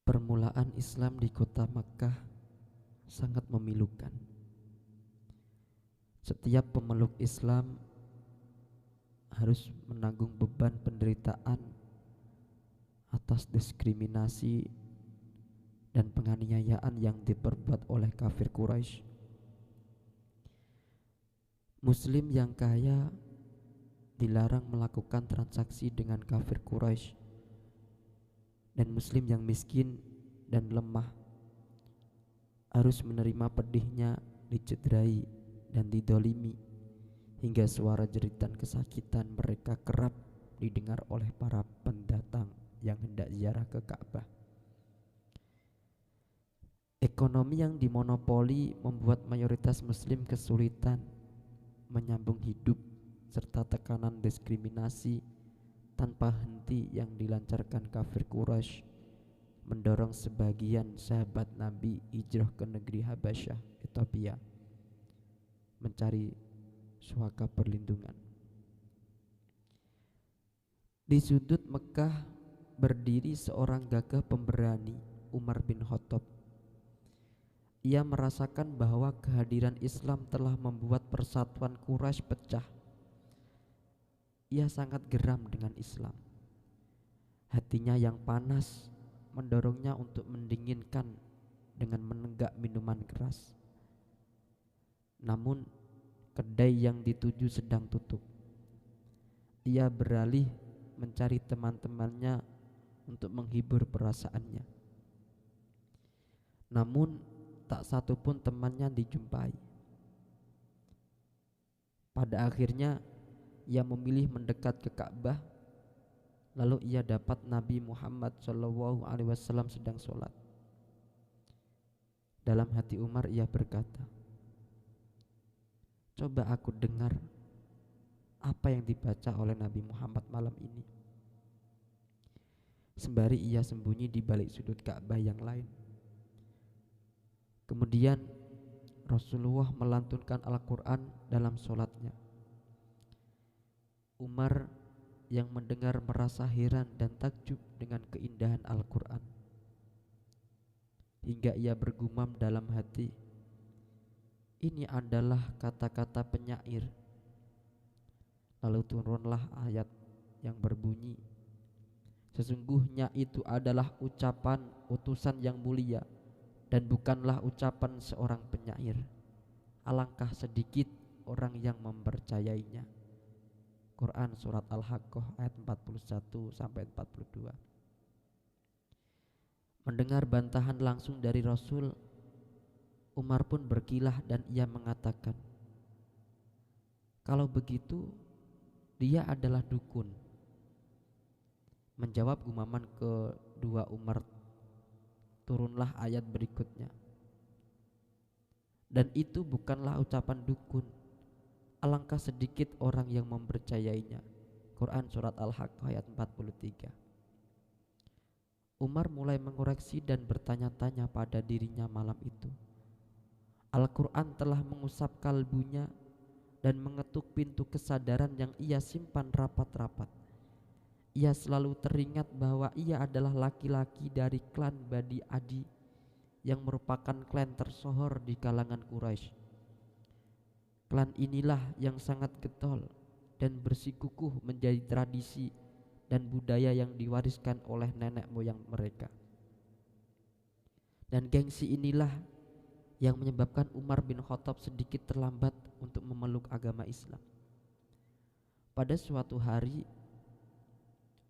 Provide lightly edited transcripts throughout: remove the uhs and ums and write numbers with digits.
Permulaan Islam di kota Makkah sangat memilukan. Setiap pemeluk Islam harus menanggung beban penderitaan atas diskriminasi dan penganiayaan yang diperbuat oleh kafir Quraisy. Muslim yang kaya dilarang melakukan transaksi dengan kafir Quraisy, dan muslim yang miskin dan lemah harus menerima pedihnya dicederai dan didolimi, hingga suara jeritan kesakitan mereka kerap didengar oleh para pendatang yang hendak ziarah ke Ka'bah. Ekonomi yang dimonopoli membuat mayoritas muslim kesulitan menyambung hidup, serta tekanan diskriminasi tanpa henti yang dilancarkan kafir Quraisy mendorong sebagian sahabat Nabi hijrah ke negeri Habasyah, Ethiopia, mencari suaka perlindungan. Di sudut Mekah berdiri seorang gagah pemberani, Umar bin Khattab. Ia merasakan bahwa kehadiran Islam telah membuat persatuan Quraisy pecah. Ia sangat geram dengan Islam. Hatinya yang panas mendorongnya untuk mendinginkan dengan menenggak minuman keras. Namun kedai yang dituju sedang tutup. Ia beralih mencari teman-temannya untuk menghibur perasaannya. Namun tak satu pun temannya dijumpai. Pada akhirnya ia memilih mendekat ke Ka'bah. Lalu ia dapat Nabi Muhammad SAW sedang sholat. Dalam hati Umar ia berkata, "Coba aku dengar apa yang dibaca oleh Nabi Muhammad malam ini." Sembari ia sembunyi di balik sudut Ka'bah yang lain. Kemudian Rasulullah melantunkan Al-Quran dalam sholatnya. Umar yang mendengar merasa heran dan takjub dengan keindahan Al-Quran, hingga ia bergumam dalam hati, "Ini adalah kata-kata penyair." Lalu turunlah ayat yang berbunyi, "Sesungguhnya itu adalah ucapan utusan yang mulia dan bukanlah ucapan seorang penyair. Alangkah sedikit orang yang mempercayainya." Quran surat Al-Haqqah ayat 41 sampai 42. Mendengar bantahan langsung dari Rasul, Umar pun berkilah dan ia mengatakan, "Kalau begitu dia adalah dukun." Menjawab gumaman kedua Umar, turunlah ayat berikutnya, "Dan itu bukanlah ucapan dukun. Alangkah sedikit orang yang mempercayainya." Quran surat Al-Haqqah ayat 43. Umar mulai mengoreksi dan bertanya-tanya pada dirinya malam itu. Al-Quran telah mengusap kalbunya dan mengetuk pintu kesadaran yang ia simpan rapat-rapat. Ia selalu teringat bahwa ia adalah laki-laki dari klan Bani Adi yang merupakan klan tersohor di kalangan Quraisy. Klan inilah yang sangat getol dan bersikukuh menjadi tradisi dan budaya yang diwariskan oleh nenek moyang mereka. Dan gengsi inilah yang menyebabkan Umar bin Khattab sedikit terlambat untuk memeluk agama Islam. Pada suatu hari,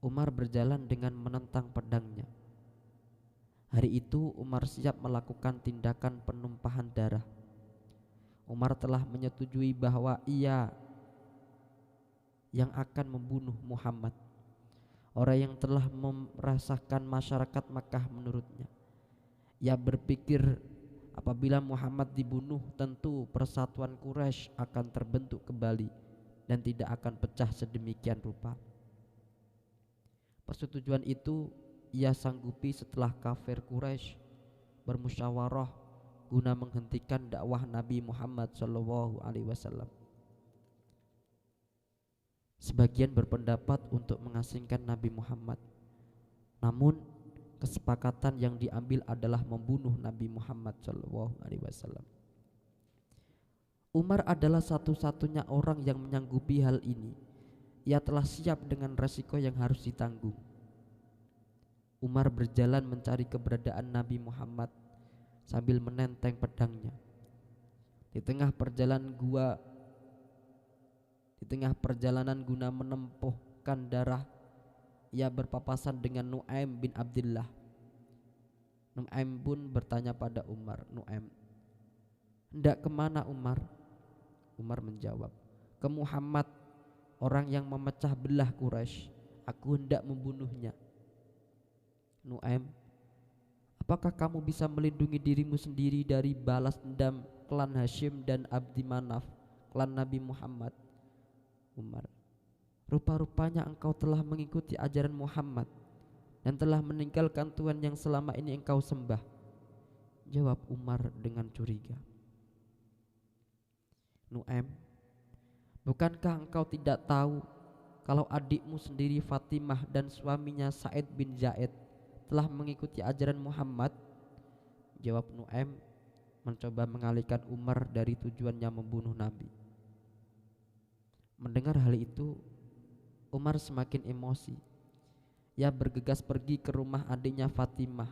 Umar berjalan dengan menentang pedangnya. Hari itu Umar siap melakukan tindakan penumpahan darah. Umar telah menyetujui bahwa ia yang akan membunuh Muhammad, orang yang telah merasakan masyarakat Makkah menurutnya. Ia berpikir apabila Muhammad dibunuh, tentu persatuan Quraisy akan terbentuk kembali dan tidak akan pecah sedemikian rupa. Persetujuan itu ia sanggupi setelah kafir Quraisy bermusyawarah guna menghentikan dakwah Nabi Muhammad SAW. Sebagian berpendapat untuk mengasingkan Nabi Muhammad, namun kesepakatan yang diambil adalah membunuh Nabi Muhammad SAW. Umar adalah satu-satunya orang yang menyanggupi hal ini. Ia telah siap dengan resiko yang harus ditanggung. Umar berjalan mencari keberadaan Nabi Muhammad sambil menenteng pedangnya. Di tengah perjalanan guna menempuhkan darah, ia berpapasan dengan Nu'aim bin Abdullah. Nu'aim pun bertanya pada Umar, "Nu'aim, hendak kemana Umar?" Umar menjawab, "Ke Muhammad, orang yang memecah belah Quraisy. Aku hendak membunuhnya." "Nu'aim, apakah kamu bisa melindungi dirimu sendiri dari balas dendam klan Hashim dan Abdi Manaf, klan Nabi Muhammad?" Umar, "Rupa-rupanya engkau telah mengikuti ajaran Muhammad dan telah meninggalkan Tuhan yang selama ini engkau sembah," jawab Umar dengan curiga. "Nu'aim, bukankah engkau tidak tahu kalau adikmu sendiri Fatimah dan suaminya Sa'id bin Zaid telah mengikuti ajaran Muhammad?" jawab Nu'aim, mencoba mengalihkan Umar dari tujuannya membunuh Nabi. Mendengar hal itu, Umar semakin emosi. Ia bergegas pergi ke rumah adiknya Fatimah.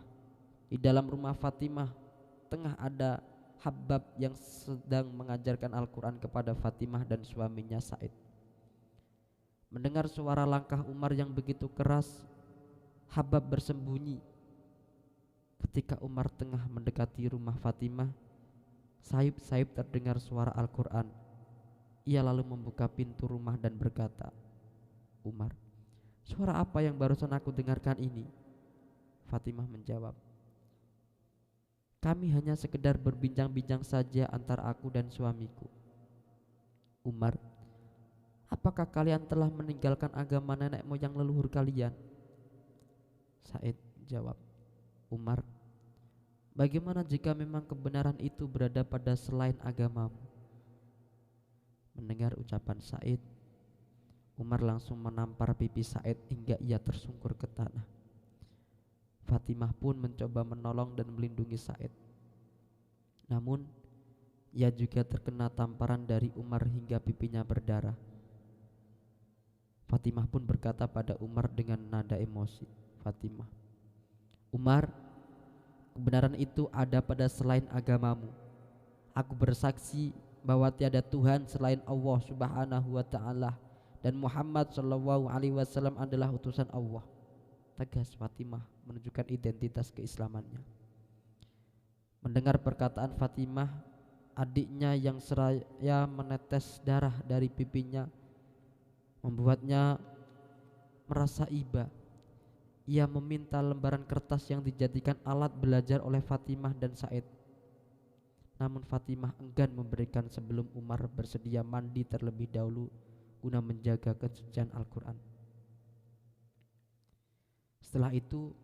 Di dalam rumah Fatimah tengah ada Habab yang sedang mengajarkan Al-Quran kepada Fatimah dan suaminya Said. Mendengar suara langkah Umar yang begitu keras, Habab bersembunyi. Ketika Umar tengah mendekati rumah Fatimah, sayup-sayup terdengar suara Al-Quran. Ia lalu membuka pintu rumah dan berkata, "Umar, suara apa yang barusan aku dengarkan ini?" Fatimah menjawab, "Kami hanya sekedar berbincang-bincang saja antara aku dan suamiku." "Umar, apakah kalian telah meninggalkan agama nenek moyang leluhur kalian?" Said jawab, "Umar, bagaimana jika memang kebenaran itu berada pada selain agamamu?" Mendengar ucapan Said, Umar langsung menampar pipi Said hingga ia tersungkur ke tanah. Fatimah pun mencoba menolong dan melindungi Said. Namun, ia juga terkena tamparan dari Umar hingga pipinya berdarah. Fatimah pun berkata pada Umar dengan nada emosi, "Fatimah, Umar, kebenaran itu ada pada selain agamamu. Aku bersaksi bahwa tiada Tuhan selain Allah Subhanahu wa ta'ala dan Muhammad sallallahu alaihi wasallam adalah utusan Allah." Tegas Fatimah menunjukkan identitas keislamannya. Mendengar perkataan Fatimah, adiknya yang seraya menetes darah dari pipinya membuatnya merasa iba. Ia meminta lembaran kertas yang dijadikan alat belajar oleh Fatimah dan Said. Namun Fatimah enggan memberikan sebelum Umar bersedia mandi terlebih dahulu guna menjaga kesucian Al-Quran. Setelah itu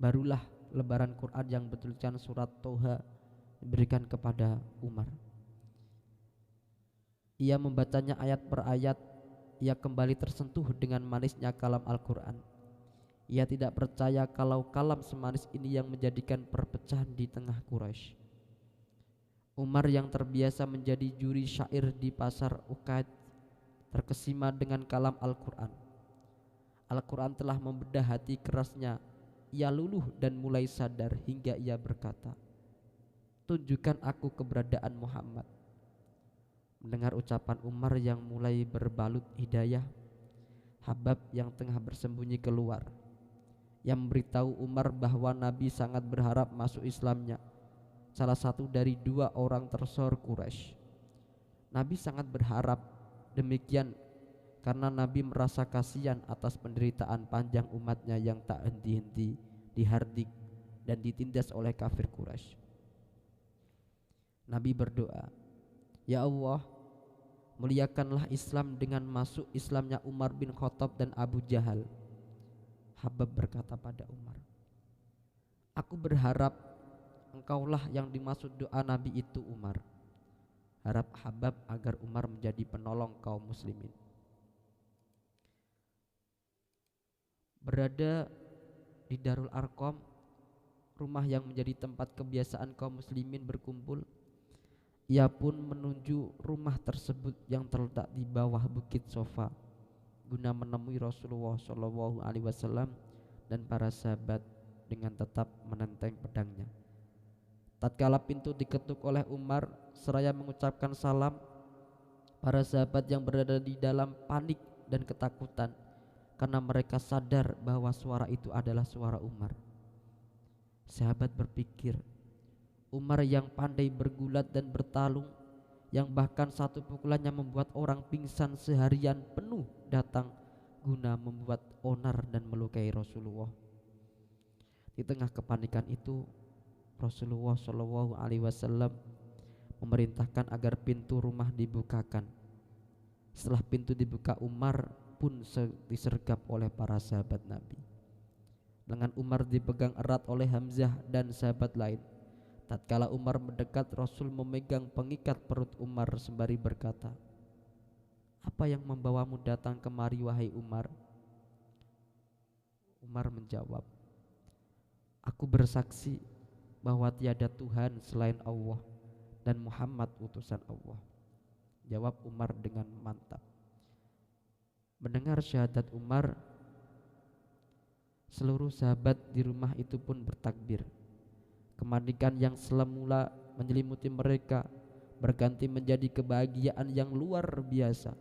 barulah lembaran Quran yang bertuliskan surat Toha diberikan kepada Umar. Ia membacanya ayat per ayat. Ia kembali tersentuh dengan manisnya kalam Al-Quran. Ia tidak percaya kalau kalam semanis ini yang menjadikan perpecahan di tengah Quraisy. Umar yang terbiasa menjadi juri syair di pasar Uqaid terkesima dengan kalam Al-Quran. Al-Quran telah membedah hati kerasnya. Ia luluh dan mulai sadar hingga ia berkata, "Tunjukkan aku keberadaan Muhammad." Mendengar ucapan Umar yang mulai berbalut hidayah, Habab yang tengah bersembunyi keluar. Ia memberitahu Umar bahwa Nabi sangat berharap masuk Islamnya, salah satu dari 2 orang tersohor Quraisy. Nabi sangat berharap demikian karena Nabi merasa kasihan atas penderitaan panjang umatnya yang tak henti-henti dihardik dan ditindas oleh kafir Quraisy. Nabi berdoa, "Ya Allah, muliakanlah Islam dengan masuk Islamnya Umar bin Khattab dan Abu Jahal." Habab berkata pada Umar, "Aku berharap engkaulah yang dimaksud doa Nabi itu, Umar." Harap Habab agar Umar menjadi penolong kaum muslimin. Berada di Darul Arqam, rumah yang menjadi tempat kebiasaan kaum muslimin berkumpul. Ia pun menuju rumah tersebut yang terletak di bawah bukit Sofa guna menemui Rasulullah SAW dan para sahabat dengan tetap menenteng pedangnya. Tatkala pintu diketuk oleh Umar seraya mengucapkan salam, para sahabat yang berada di dalam panik dan ketakutan karena mereka sadar bahwa suara itu adalah suara Umar. Sahabat berpikir, Umar yang pandai bergulat dan bertalung, yang bahkan satu pukulannya membuat orang pingsan seharian penuh, datang guna membuat onar dan melukai Rasulullah. Di tengah kepanikan itu, Rasulullah SAW memerintahkan agar pintu rumah dibukakan. Setelah pintu dibuka, Umar pun disergap oleh para sahabat Nabi. Lengan Umar dipegang erat oleh Hamzah dan sahabat lain. Tatkala Umar mendekat, Rasul memegang pengikat perut Umar sembari berkata, "Apa yang membawamu datang kemari, wahai Umar?" Umar menjawab, "Aku bersaksi bahwa tiada Tuhan selain Allah dan Muhammad utusan Allah." Jawab Umar dengan mantap. Mendengar syahadat Umar, seluruh sahabat di rumah itu pun bertakbir. Kemanikan yang semula menyelimuti mereka berganti menjadi kebahagiaan yang luar biasa.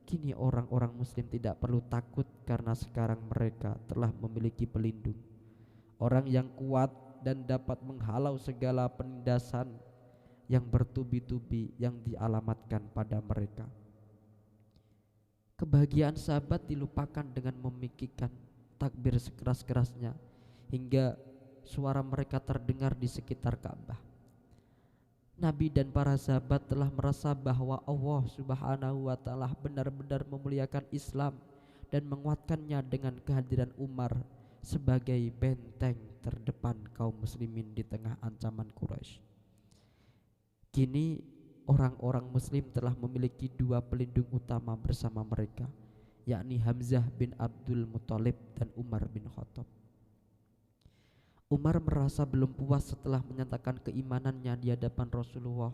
Kini orang-orang muslim tidak perlu takut karena sekarang mereka telah memiliki pelindung, orang yang kuat dan dapat menghalau segala penindasan yang bertubi-tubi yang dialamatkan pada mereka. Kebahagiaan sahabat dilupakan dengan memikirkan takbir sekeras-kerasnya hingga suara mereka terdengar di sekitar Ka'bah. Nabi dan para sahabat telah merasa bahwa Allah Subhanahu wa ta'ala benar-benar memuliakan Islam dan menguatkannya dengan kehadiran Umar sebagai benteng terdepan kaum muslimin di tengah ancaman Quraisy. Kini orang-orang muslim telah memiliki dua pelindung utama bersama mereka, yakni Hamzah bin Abdul Muthalib dan Umar bin Khattab. Umar merasa belum puas setelah menyatakan keimanannya di hadapan Rasulullah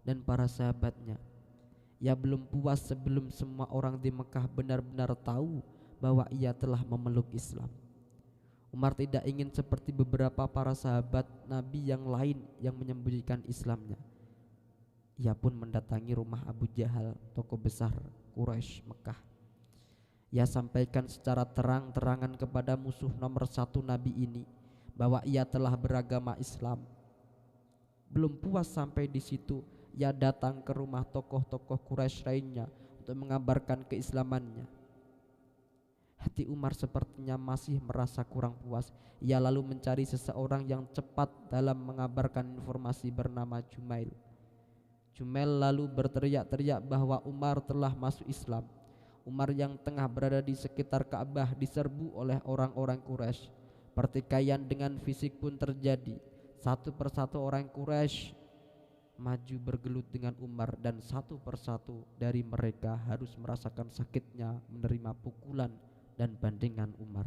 dan para sahabatnya. Ia belum puas sebelum semua orang di Mekah benar-benar tahu bahwa ia telah memeluk Islam. Umar tidak ingin seperti beberapa para sahabat Nabi yang lain yang menyembunyikan Islamnya. Ia pun mendatangi rumah Abu Jahal, tokoh besar Quraisy Mekah. Ia sampaikan secara terang-terangan kepada musuh nomor satu Nabi ini bahwa ia telah beragama Islam. Belum puas sampai di situ, ia datang ke rumah tokoh-tokoh Quraisy lainnya untuk mengabarkan keislamannya. Hati Umar sepertinya masih merasa kurang puas. Ia lalu mencari seseorang yang cepat dalam mengabarkan informasi bernama Jumail. Jumail lalu berteriak-teriak bahwa Umar telah masuk Islam. Umar yang tengah berada di sekitar Ka'bah diserbu oleh orang-orang Quraisy. Pertikaian dengan fisik pun terjadi. Satu persatu orang Quraisy maju bergelut dengan Umar dan satu persatu dari mereka harus merasakan sakitnya menerima pukulan dan bandingan Umar.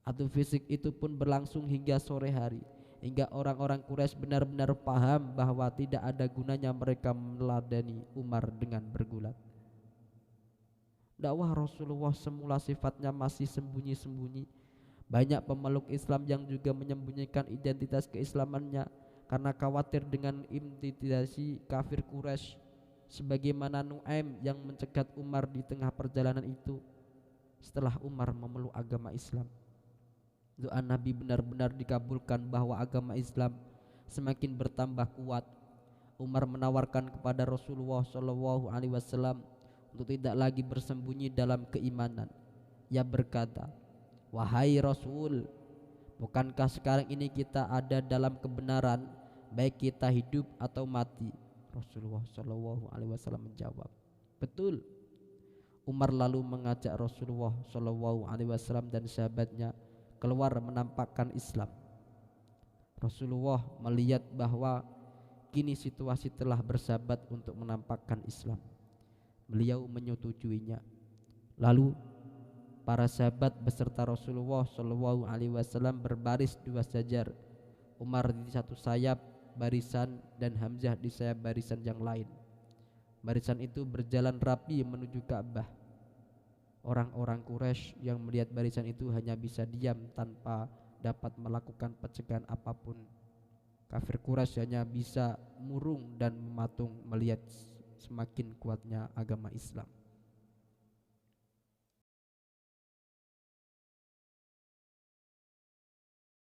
Adu fisik itu pun berlangsung hingga sore hari, hingga orang-orang Quraisy benar-benar paham bahwa tidak ada gunanya mereka meladeni Umar dengan bergulat. Dakwah Rasulullah semula sifatnya masih sembunyi-sembunyi. Banyak pemeluk Islam yang juga menyembunyikan identitas keislamannya karena khawatir dengan intimidasi kafir Quraisy, sebagaimana Nuaim yang mencegat Umar di tengah perjalanan itu. Setelah Umar memeluk agama Islam, doa Nabi benar-benar dikabulkan bahwa agama Islam semakin bertambah kuat. Umar menawarkan kepada Rasulullah SAW untuk tidak lagi bersembunyi dalam keimanan. Ia berkata, "Wahai Rasul, bukankah sekarang ini kita ada dalam kebenaran, baik kita hidup atau mati?" Rasulullah SAW menjawab, "Betul." Umar lalu mengajak Rasulullah SAW dan sahabatnya keluar menampakkan Islam. Rasulullah melihat bahwa kini situasi telah bersahabat untuk menampakkan Islam. Beliau menyetujuinya. Lalu Para sahabat beserta Rasulullah Shallallahu Alaihi Wasallam berbaris dua sejajar. Umar di satu sayap barisan dan Hamzah di sayap barisan yang lain. Barisan itu berjalan rapi menuju Ka'bah. Orang-orang Quraisy yang melihat barisan itu hanya bisa diam tanpa dapat melakukan pencegahan apapun. Kafir Quraisy hanya bisa murung dan mematung melihat semakin kuatnya agama Islam.